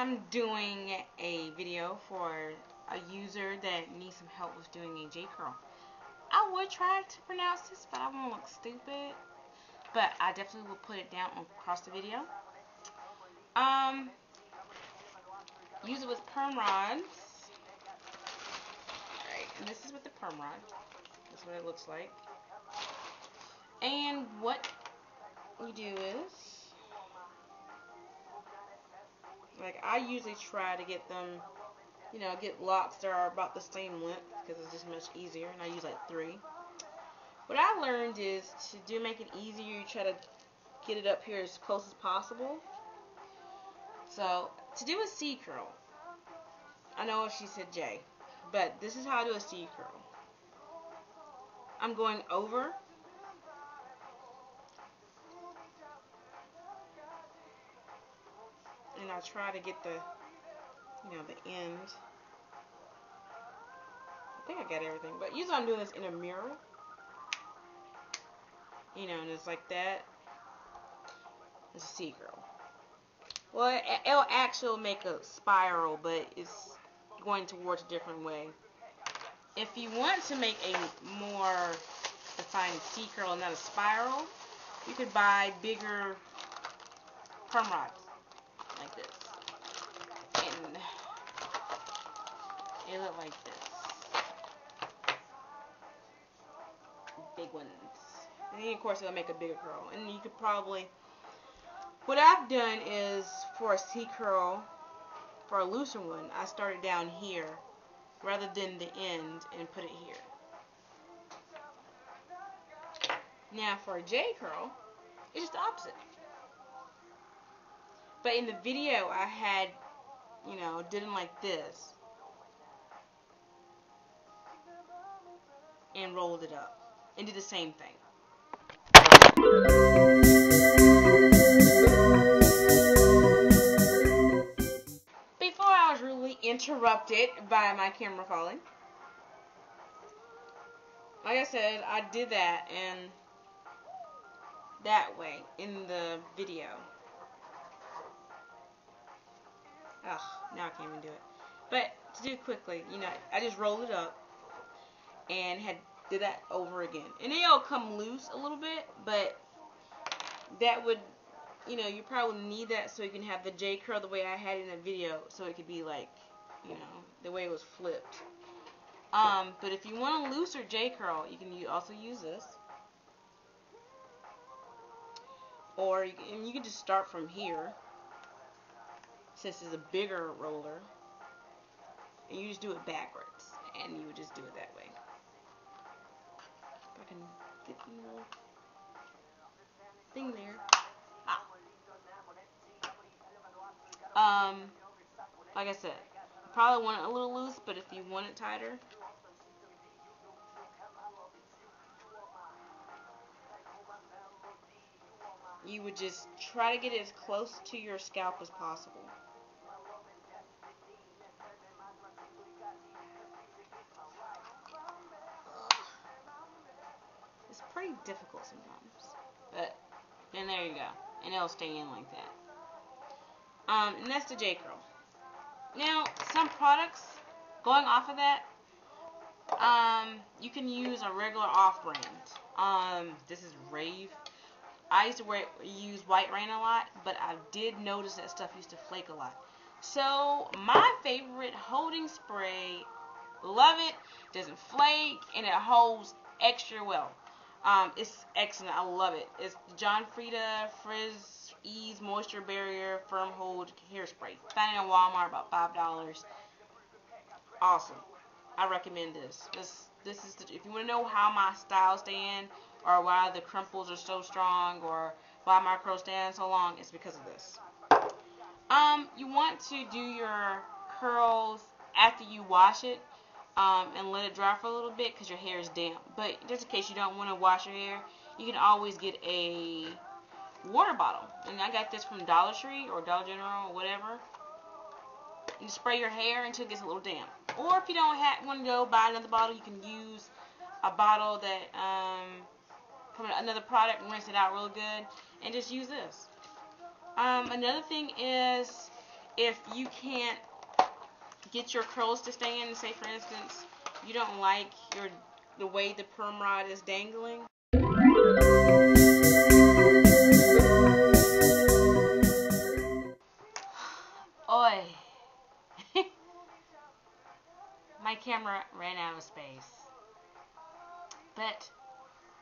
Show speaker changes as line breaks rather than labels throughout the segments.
I'm doing a video for a user that needs some help with doing a J curl. I would try to pronounce this, but I won't look stupid. But I definitely will put it down across the video. Use it with Perm-rods. Alright, and this is with the Perm-rod. That's what it looks like. And what you do is, like, I usually try to get them, you know, get locks that are about the same length because it's just much easier, and I use like 3. What I learned is to make it easier, you try to get it up here as close as possible. So, to do a C curl, I know she said J, but this is how I do a C curl. I'm going over, and I try to get the, you know, the end. I think I got everything, but usually I'm doing this in a mirror. You know, and it's like that. It's a C curl. Well, it'll actually make a spiral, but it's going towards a different way. If you want to make a more defined C curl and not a spiral, you could buy bigger Perm-rods like this. And it look like this. Big ones. And then, of course, it'll make a bigger curl. And you could probably... What I've done is, for a C curl, for a looser one, I started down here rather than the end and put it here. Now, for a J curl, it's just the opposite. But in the video, I had, you know, did them like this and rolled it up and did the same thing. Before I was really interrupted by my camera falling. Like I said, I did that and that way in the video. Ugh, now I can't even do it. But to do it quickly, you know, I just rolled it up and did that over again. And it'll come loose a little bit, but that would, you know, you probably need that so you can have the J curl the way I had it in the video, so it could be like, you know, the way it was flipped. But if you want a looser J curl, you can also use this. Or you can just start from here, since it's a bigger roller, and you just do it backwards, and you would just do it that way. If I can get the little thing there. Like I said, you probably want it a little loose, but if you want it tighter, you would just try to get it as close to your scalp as possible. It's pretty difficult sometimes, but then there you go, and it'll stay in like that. And that's the J curl. Now, some products, going off of that, you can use a regular off-brand. This is Rave. I used to use White Rain a lot, but I did notice that stuff used to flake a lot. So, my favorite holding spray, love it, doesn't flake, and it holds extra well. It's excellent. I love it. It's John Frieda Frizz Ease Moisture Barrier Firm Hold Hairspray. Found it in Walmart, about $5. Awesome. I recommend this. This is if you want to know how my styles stay in, or why the crimples are so strong, or why my curls stand so long, it's because of this. You want to do your curls after you wash it, and let it dry for a little bit because your hair is damp. But just in case you don't want to wash your hair, you can always get a water bottle. And I got this from Dollar Tree or Dollar General or whatever. You spray your hair until it gets a little damp. Or if you don't want to go buy another bottle, you can use a bottle that from another product and rinse it out real good, and just use this. Another thing is, if you can't get your curls to stay in, say for instance, you don't like the way the perm rod is dangling. Oi. My camera ran out of space. But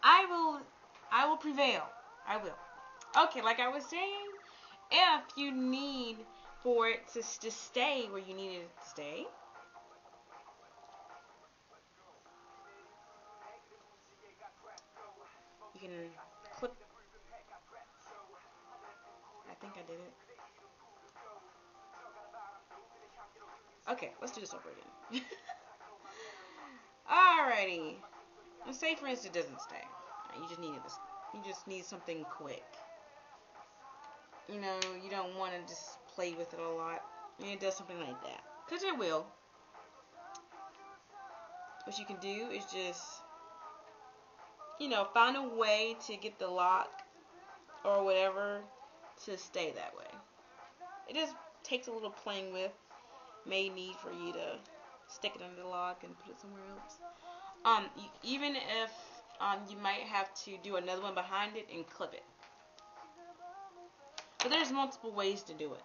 I will prevail. I will. Okay, like I was saying, if you need for it to stay where you need it to stay, you can clip. I think I did it. Okay, let's do this over again. Alrighty. Let's say for instance it doesn't stay. You just need this. You just need something quick. You know, you don't want to just play with it a lot. And it does something like that. Because it will. What you can do is just, you know, find a way to get the lock or whatever to stay that way. It just takes a little playing with. May need for you to stick it under the lock and put it somewhere else. Even if you might have to do another one behind it and clip it. But there's multiple ways to do it.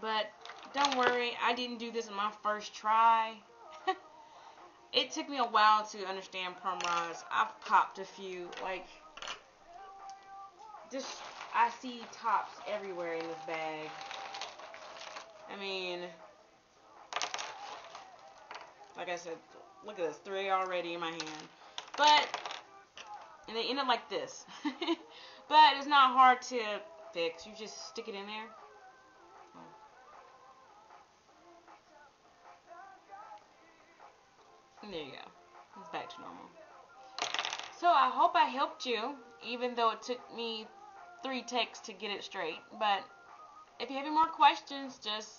But don't worry, I didn't do this in my first try. It took me a while to understand perm-rods. I've popped a few. Like, just, I see tops everywhere in this bag. I mean, like I said, look at this, 3 already in my hand. But, and they end up like this. But it's not hard to fix. You just stick it in there. And there you go. It's back to normal. So I hope I helped you, even though it took me 3 takes to get it straight. But if you have any more questions, just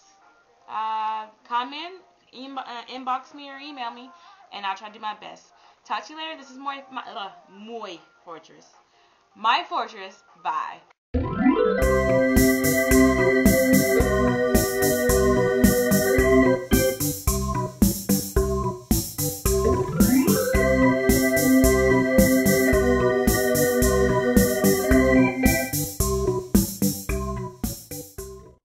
comment, inbox me, or email me, and I'll try to do my best. Talk to you later. This is my fortress. My fortress. Bye.